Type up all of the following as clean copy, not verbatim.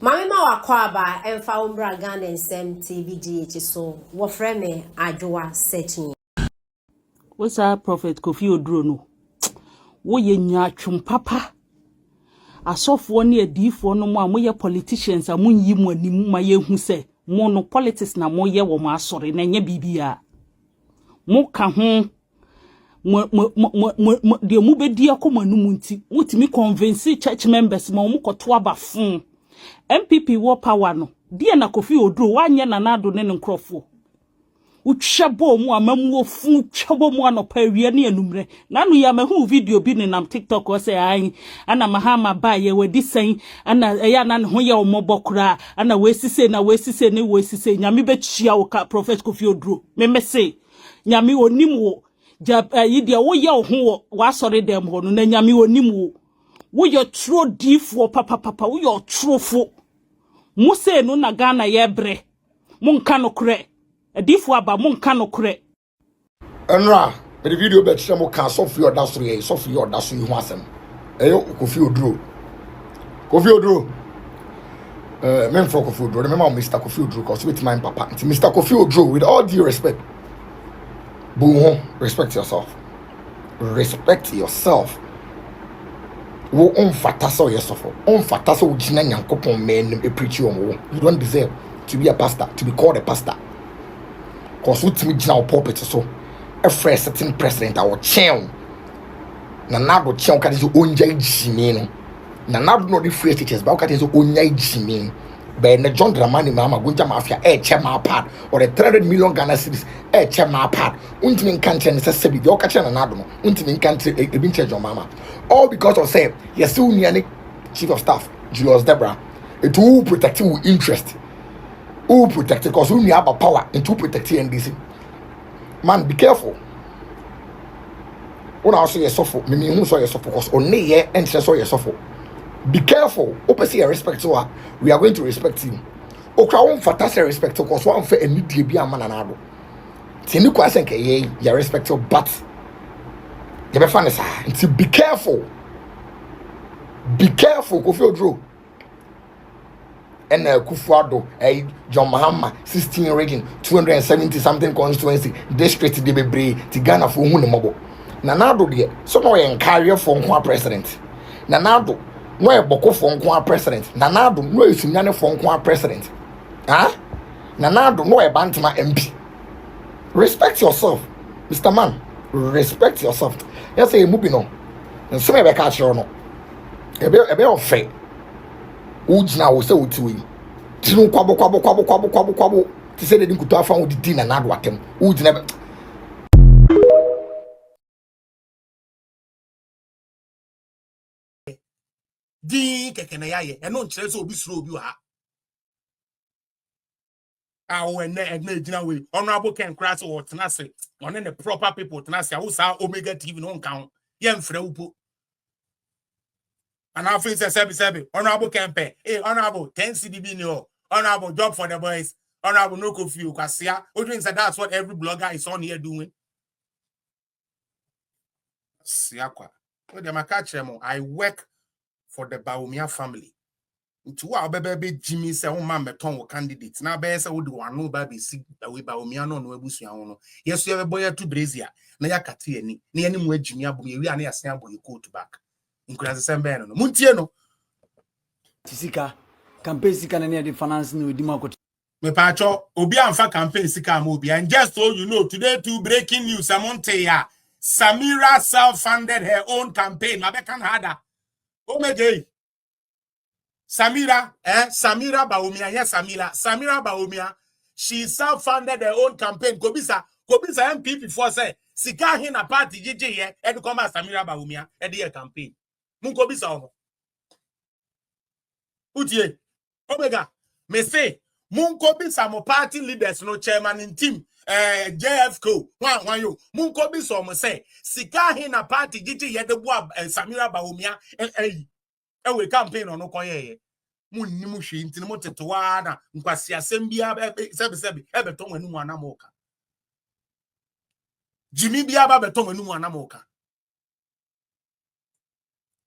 Mama wakwaba emfa umbra Ghana nsem TVGH so wofre me adwoa searching. What's up, Prophet Kofi Oduro no? Wo ye nyatwum papa. Asofo ne adifo no mo a moye politicians a munyi mo anim ma ye hu se mo no politics na mo ye wo ma asore na nya bibia. Mo ka ho de mu bedi akoma no munti mutimi convince church members ma mo koto abafon. MPP wo power no. Die na Kofi Oduro wanye na nado ne nkrofo. Uchabo mu amamu ofu chabo mu anopa awie ne anumre nanu ya mahu video bi ne nam TikTok o say ai ana mahama ba ye wadi san ana ya na ho ye omobokura ana wesise na wesise ne wesise nyame bechia wo ka Prophet Kofi Oduro me say nyame onim wo yi de wo ye ho wa sori dem ho no na nyame onim wo ye tro difo papa wo ye trofo mu say no na Ghana ye bre mu nka no kure Edifu aba mo nka no kure enra the video bet shemo kan so fi oda so yi ho asem eyo Kofi Oduro men for Kofi Oduro remember Mr. Kofi Oduro cause with my papa Mr. Kofi Oduro with all due respect respect yourself wo on fataso yesofo on fataso ugina nyankopon men e preach you don't deserve to be a pastor, to be called a pastor. Cause what me jina pulpit so a fresh certain president our chen na nado chen ka so onja jimi no na nado no the free teachers ba ka so onya jimi be na John Dramani mama gonja mafia che ma part or the 300 million Ghana cedis che ma part untimi nkanche ne sebi de o ka che na nado no untimi nkanche e bi nche John mama all because of say yes union chief of staff Julius Debra it will protect your interest. Who protect it? Because we have a power and to protect the NDC. Man, be careful. When I say suffer, me who saw you suffer because only here and saw you suffer. Be careful. Open see respect to her. We are going to respect him. Okra won't fantastic respect because one fair and need be a man and ado. Tinu kwasen ke ye ya respect but you be fan is be careful. Be careful, Kofi Oduro. And Kufuado, John Mahama, 16 region, 270 something constituency, district de Bebre, Tigana for Hunamobo. Nanado, dear, so no carrier for Nkwa president. Nanado, no a Boko for Nkwa president. Nanado, no is Sunyane for Nkwa president. Huh? Nanado, no a Bantama MP. Respect yourself, Mr. Man. Respect yourself. Yes, a moving on. And some of a catch or no. A bit of fate. Ujina wo se otiwe tinu kwabo ti se de nkuto afa wo didi na nado atem ujina di keke na yaye eno nkyere so obi suro obi wa awo ene ejina we honorable Ken Krass wo tenase one the proper people tenase awo sa Omega TV no nka ho ye mfre wupo. And our friends say, honorable Kempe, honorable 10 CDB no, honorable job for the boys, honorable no Kofi Kwasia. Oduro that's what every blogger is on here doing. Siakwa. I work for the Baumia family. To our baby Jimmy say, oh, man, beton candidates. Now, bear say, would one no baby sick away Baumia no Busiano. Yes, you have a boy to Brazil. Naya Katiani, near him where Jimmy Abu, we are near Sambo, you go to back. Increase sembe no muntieno tisika campaign sika na near the finance no di makoti me pacho obi amfa campaign sika ma obi and just so you know today two breaking news amonte ya Samira self-funded her own campaign mabekan hada Omega Samira Baumia yes Samira Baumia she self-funded her own campaign kobisa MPP for say sika hin na party JJ here e come Samira Baumia e dey campaign Munko bisa ono. Utie. Omega. Me say Munko bisa mo party leaders no chairman in team JFK. Wan yo. Munko bisa mo say sika hin na party gigi ye de boa Samira Baumia we campaign ono koye. Munni mu hwe ntini mo tetewa na nkwasi asem bia sebi beton anu mu anamoka. Jimmy bia ba beton anu mu anamoka.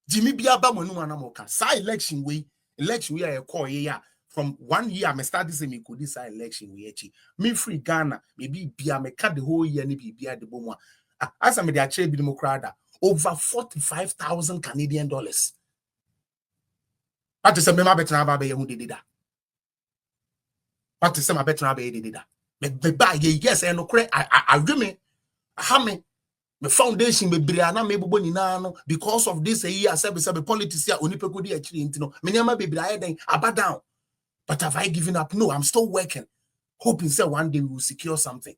Jimmy Biaba Manu Anamoka. Sa election way Election we are a call here. From 1 year, I start this me could this election we achieve. Me free Ghana, maybe be me cut the whole year, maybe be at the bomb. As I'm the actual democrat, over 45,000 Canadian dollars. What is a member better now by who did that? What is some better now by did that? But by yes, and no credit, I agree. Hame, the foundation be briana me bubo no because of this year, sabe politics here, only people do actually intino. Many am be briana then about down. But have I given up? No, I'm still working. Hoping say one day we will secure something.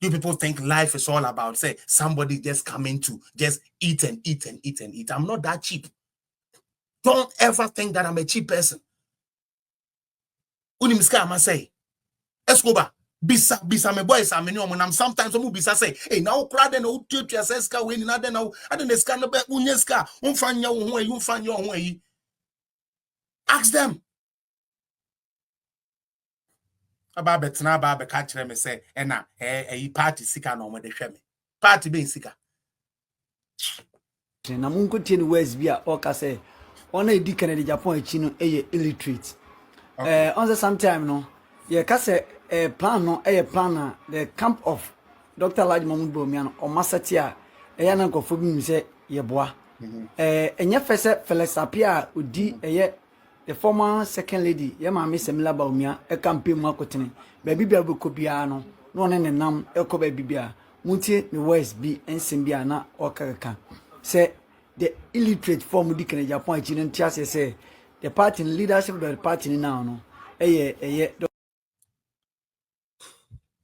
You people think life is all about say somebody just coming to just eat and eat and eat and eat. I'm not that cheap. Don't ever think that I'm a cheap person. Unimiska ma say, Escobar, bisa me boys am I'm sometimes bisa say, hey now crowd and o tutu aseska we ni na den now I don't scan no be unyeska, unfanya wo ho yi, unfanya wo ho yi. Ask them. About betna ba be catch them say, na party sika no mo de hwe me. Party be sika. Na munko tie ni West bi a o ka say, ona edi Canada Japan echi no illiterate. On the same time no, ye ka say plan no plan na the camp of Dr. Laj Mahmoud Bawumia no o masati a ya na nkofo bi mi say ye boa. Enye fese Felix Apia odi the former second lady ye ma me Semila Bawumia campaign mu akotene. Ba bibia be ko bia no ne nam ekọ ba bibia. Muntie ni West bi ensem bia na o kaka. Say the illiterate form di Canada Japan echi no ntia say the party leadership of the party now no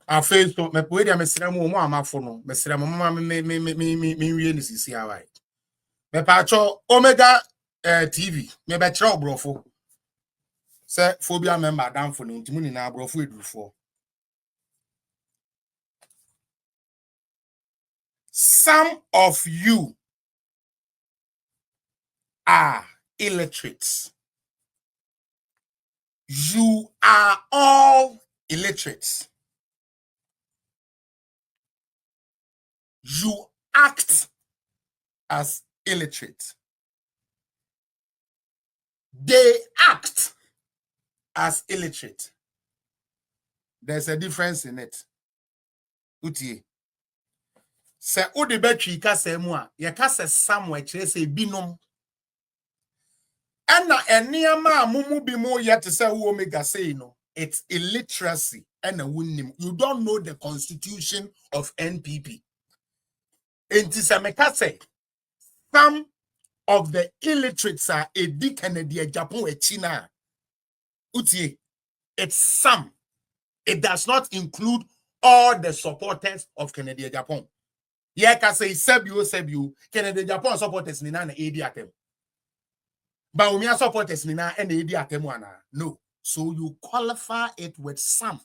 I feel so me poe dia mesra mu amafo no mesra mu mama me wie ni sisi awai me pa cho Omega TV me be kire obrofo say phobia member dan fo no ntimu ni na obrofo edurufo. Some of you are illiterates. You are all illiterates. You act as illiterate. They act as illiterate. There's a difference in it. Utie. Se ode betwi ka se mu a, ye ka se somewhere kire se binom. And eniama mumu bi mo yet to say Omega say no. It's illiteracy and a winning. You don't know the constitution of NPP. And say some of the illiterates are a dick and a Japan a China. Utie, it's some. It does not include all the supporters of Canada Japan. Yeah, can say Sebu, Canada Japan supporters nina na AD atem. But we supporters nina and AD atem wana. No. So you qualify it with some.